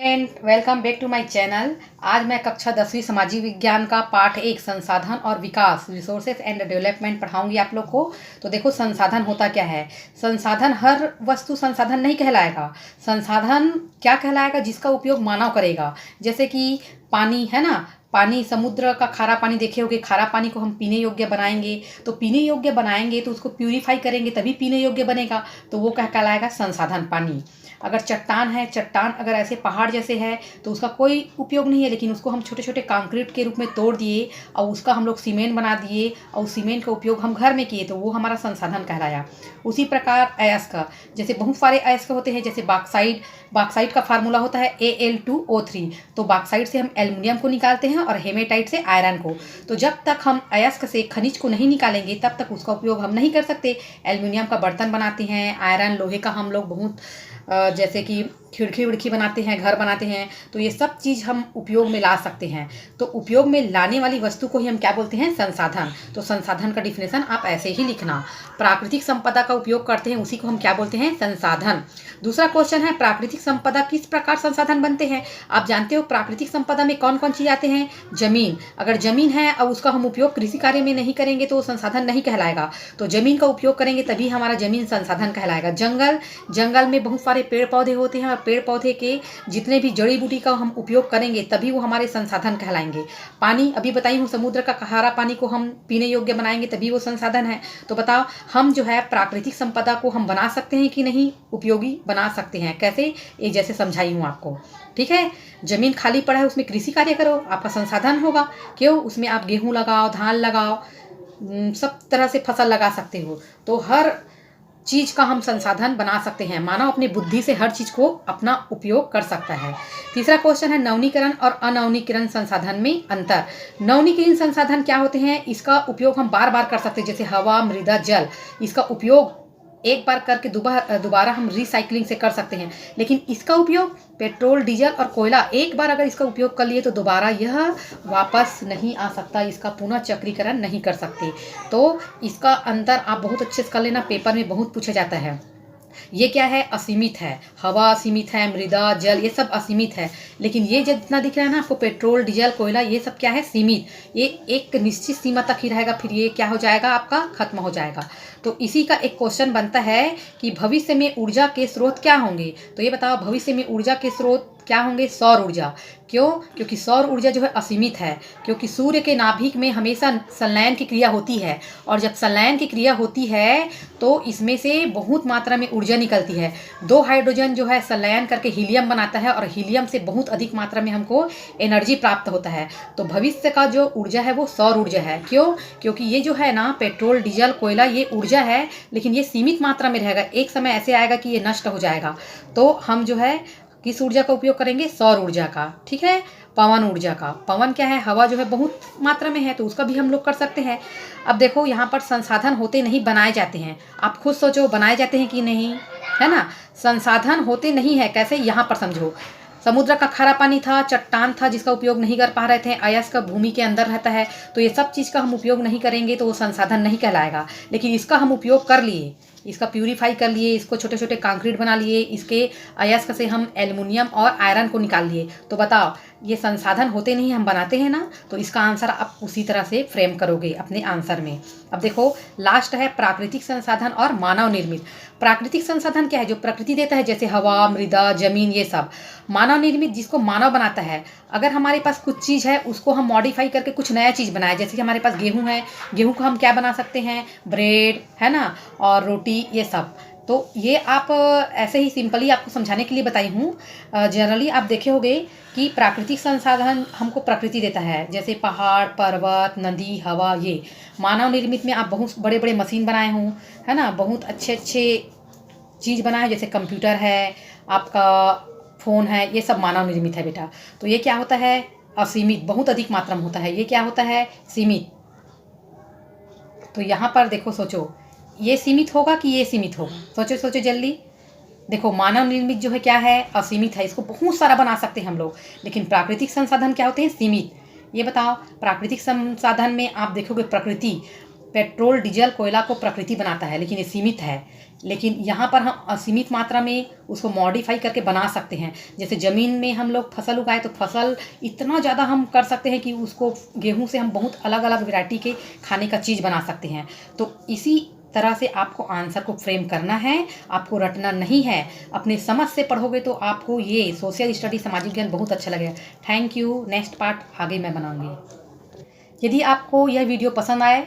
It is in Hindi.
And welcome back to my channel. आज मैं कक्षा 10वीं सामाजिक विज्ञान का पाठ 1 संसाधन और विकास रिसोर्सेज एंड डेवलपमेंट पढ़ाऊंगी आप लोग को। तो देखो, संसाधन होता क्या है। संसाधन हर वस्तु संसाधन नहीं कहलाएगा। संसाधन क्या कहलाएगा? जिसका उपयोग मानव करेगा। जैसे कि पानी है ना, पानी समुद्र का खारा पानी देखे होगे। खारा पानी को हम पीने योग्य बनाएंगे, तो पीने योग्य बनाएंगे तो उसको प्यूरीफाई करेंगे तभी पीने योग्य बनेगा। तो वो क्या कहलाएगा? संसाधन पानी। अगर चट्टान है, चट्टान अगर ऐसे पहाड़ जैसे है तो उसका कोई उपयोग नहीं है, लेकिन उसको हम छोटे छोटे कंक्रीट के रूप में तोड़ दिए और उसका हम लोग सीमेंट बना दिए और उस सीमेंट का उपयोग हम घर में किए तो वो हमारा संसाधन कहलाया। उसी प्रकार अयस्क, जैसे बहुत सारे अयस्क होते हैं। जैसे बॉक्साइट का फार्मूला होता है Al2O3। तो बॉक्साइट से हम एल्युमिनियम को निकालते हैं और हेमेटाइट से आयरन को। तो जब तक हम अयस्क से खनिज को नहीं निकालेंगे तब तक उसका उपयोग हम नहीं कर सकते। एल्युमिनियम का बर्तन बनाते हैं, आयरन लोहे का हम लोग बहुत जैसे कि खिड़की विड़की बनाते हैं, घर बनाते हैं। तो ये सब चीज़ हम उपयोग में ला सकते हैं। तो उपयोग में लाने वाली वस्तु को ही हम क्या बोलते हैं? संसाधन। तो संसाधन का डिफिनेशन आप ऐसे ही लिखना। प्राकृतिक संपदा का उपयोग करते हैं, उसी को हम क्या बोलते हैं? संसाधन। दूसरा क्वेश्चन है, प्राकृतिक संपदा किस प्रकार संसाधन बनते हैं? आप जानते हो प्राकृतिक संपदा में कौन कौन चीज़ आते हैं? जमीन। अगर जमीन है और उसका हम उपयोग कृषि कार्य में नहीं करेंगे तो संसाधन नहीं कहलाएगा। तो जमीन का उपयोग करेंगे तभी हमारा जमीन संसाधन कहलाएगा। जंगल में बहुत सारे पेड़ पौधे होते हैं और पेड़ पौधे के जितने भी जड़ी बूटी का हम उपयोग करेंगे तभी वो हमारे संसाधन कहलाएंगे। पानी अभी बताई हूँ, समुद्र का खारा पानी को हम पीने योग्य बनाएंगे तभी वो संसाधन है। तो बताओ, हम जो है प्राकृतिक संपदा को हम बना सकते हैं कि नहीं? उपयोगी बना सकते हैं। कैसे? ये जैसे समझाई हूँ आपको, ठीक है। जमीन खाली पड़ा है, उसमें कृषि कार्य करो, आपका संसाधन होगा। क्यों? उसमें आप गेहूं लगाओ, धान लगाओ, सब तरह से फसल लगा सकते हो। तो हर चीज का हम संसाधन बना सकते हैं। मानव अपनी बुद्धि से हर चीज को अपना उपयोग कर सकता है। तीसरा क्वेश्चन है, नवीनीकरण और अनवीनीकरण संसाधन में अंतर। नवीनीकरण संसाधन क्या होते हैं? इसका उपयोग हम बार बार कर सकते हैं। जैसे हवा, मृदा, जल, इसका उपयोग एक बार करके दोबारा हम रिसाइकलिंग से कर सकते हैं। लेकिन इसका उपयोग पेट्रोल, डीजल और कोयला, एक बार अगर इसका उपयोग कर लिए तो दोबारा यह वापस नहीं आ सकता। इसका पुनः चक्रीकरण नहीं कर सकते। तो इसका अंतर आप बहुत अच्छे से कर लेना, पेपर में बहुत पूछा जाता है। ये क्या है? असीमित है। हवा असीमित है, मृदा, जल, ये सब असीमित है। लेकिन ये जितना दिख रहा है ना आपको, पेट्रोल, डीजल, कोयला, ये सब क्या है? सीमित। ये एक निश्चित सीमा तक ही रहेगा, फिर ये क्या हो जाएगा? आपका खत्म हो जाएगा। तो इसी का एक क्वेश्चन बनता है कि भविष्य में ऊर्जा के स्रोत क्या होंगे? तो ये बताओ, भविष्य में ऊर्जा के स्रोत क्या होंगे? सौर ऊर्जा। क्यों? क्योंकि सौर ऊर्जा जो है असीमित है। क्योंकि सूर्य के नाभिक में हमेशा संलयन की क्रिया होती है, और जब संलयन की क्रिया होती है तो इसमें से बहुत मात्रा में ऊर्जा निकलती है। 2 हाइड्रोजन जो है संलयन करके हीलियम बनाता है, और हीलियम से बहुत अधिक मात्रा में हमको एनर्जी प्राप्त होता है। तो भविष्य का जो ऊर्जा है वो सौर ऊर्जा है। क्यों? क्योंकि ये जो है ना, पेट्रोल, डीजल, कोयला, ये ऊर्जा है, लेकिन ये सीमित मात्रा में रहेगा। एक समय ऐसे आएगा कि ये नष्ट हो जाएगा। तो हम जो है किस ऊर्जा का उपयोग करेंगे? सौर ऊर्जा का, ठीक है। पवन ऊर्जा का। पवन क्या है? हवा जो है बहुत मात्रा में है, तो उसका भी हम लोग कर सकते हैं। अब देखो, यहाँ पर संसाधन होते नहीं, बनाए जाते हैं। आप खुद सोचो, बनाए जाते हैं कि नहीं, है ना? संसाधन होते नहीं है। कैसे? यहाँ पर समझो, समुद्र का खारा पानी था, चट्टान था जिसका उपयोग नहीं कर पा रहे थे, अयस्क भूमि के अंदर रहता है। तो ये सब चीज़ का हम उपयोग नहीं करेंगे तो वो संसाधन नहीं कहलाएगा। लेकिन इसका हम उपयोग कर लिए, इसका प्यूरीफाई कर लिए, इसको छोटे छोटे कंक्रीट बना लिए, इसके अयस्क से हम एल्युमिनियम और आयरन को निकाल लिए। तो बताओ, ये संसाधन होते नहीं, हम बनाते हैं ना। तो इसका आंसर आप उसी तरह से फ्रेम करोगे अपने आंसर में। अब देखो, लास्ट है प्राकृतिक संसाधन और मानव निर्मित। प्राकृतिक संसाधन क्या है? जो प्रकृति देता है, जैसे हवा, मृदा, जमीन, ये सब। मानव निर्मित, जिसको मानव बनाता है। अगर हमारे पास कुछ चीज़ है, उसको हम मॉडिफाई करके कुछ नया चीज़ बनाए। जैसे कि हमारे पास गेहूं है, गेहूं को हम क्या बना सकते हैं? ब्रेड, है ना, और रोटी, ये सब। तो ये आप ऐसे ही सिंपली आपको समझाने के लिए बताई हूँ। जनरली आप देखे होंगे कि प्राकृतिक संसाधन हमको प्रकृति देता है, जैसे पहाड़, पर्वत, नदी, हवा। ये मानव निर्मित में आप बहुत बड़े बड़े मशीन बनाए हों, है ना, बहुत अच्छे अच्छे चीज़ बनाए, जैसे कंप्यूटर है, आपका फ़ोन है, ये सब मानव निर्मित है बेटा। तो ये क्या होता है? असीमित, बहुत अधिक मात्रा में होता है। ये क्या होता है? सीमित। तो यहाँ पर देखो, सोचो, ये सीमित होगा कि ये सीमित होगा? सोचो सोचो जल्दी। देखो, मानव निर्मित जो है क्या है? असीमित है, इसको बहुत सारा बना सकते हैं हम लोग। लेकिन प्राकृतिक संसाधन क्या होते हैं? सीमित। ये बताओ, प्राकृतिक संसाधन में आप देखोगे प्रकृति पेट्रोल, डीजल, कोयला को प्रकृति बनाता है, लेकिन ये सीमित है। लेकिन यहाँ पर हम असीमित मात्रा में उसको मॉडिफाई करके बना सकते हैं। जैसे ज़मीन में हम लोग फसल उगाए तो फसल इतना ज़्यादा हम कर सकते हैं कि उसको गेहूँ से हम बहुत अलग-अलग वैरायटी के खाने का चीज़ बना सकते हैं। तो इसी तरह से आपको आंसर को फ्रेम करना है, आपको रटना नहीं है। अपने समझ से पढ़ोगे तो आपको ये सोशल स्टडी, सामाजिक ज्ञान बहुत अच्छा लगेगा। Thank you. नेक्स्ट पार्ट आगे मैं बनाऊँगी। यदि आपको यह वीडियो पसंद आए